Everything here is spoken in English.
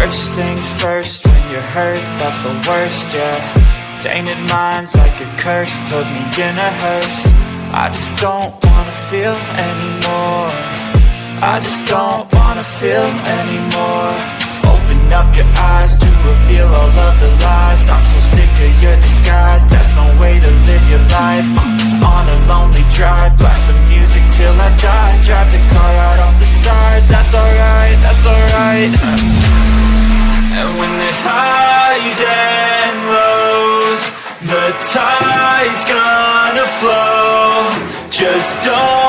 First things first, when you're hurt, that's the worst, yeah. Tainted minds like a curse, put me in a hearse. I just don't wanna feel anymore. I just don't wanna feel anymore. Open up your eyes to reveal all of the lies. I'm so sick of your disguise, that's no way to live your life. On a lonely drive, blast the music till I die. Drive the car out off the side, that's alright, that's alright. And when there's highs and lows, the tide's gonna flow. Just don't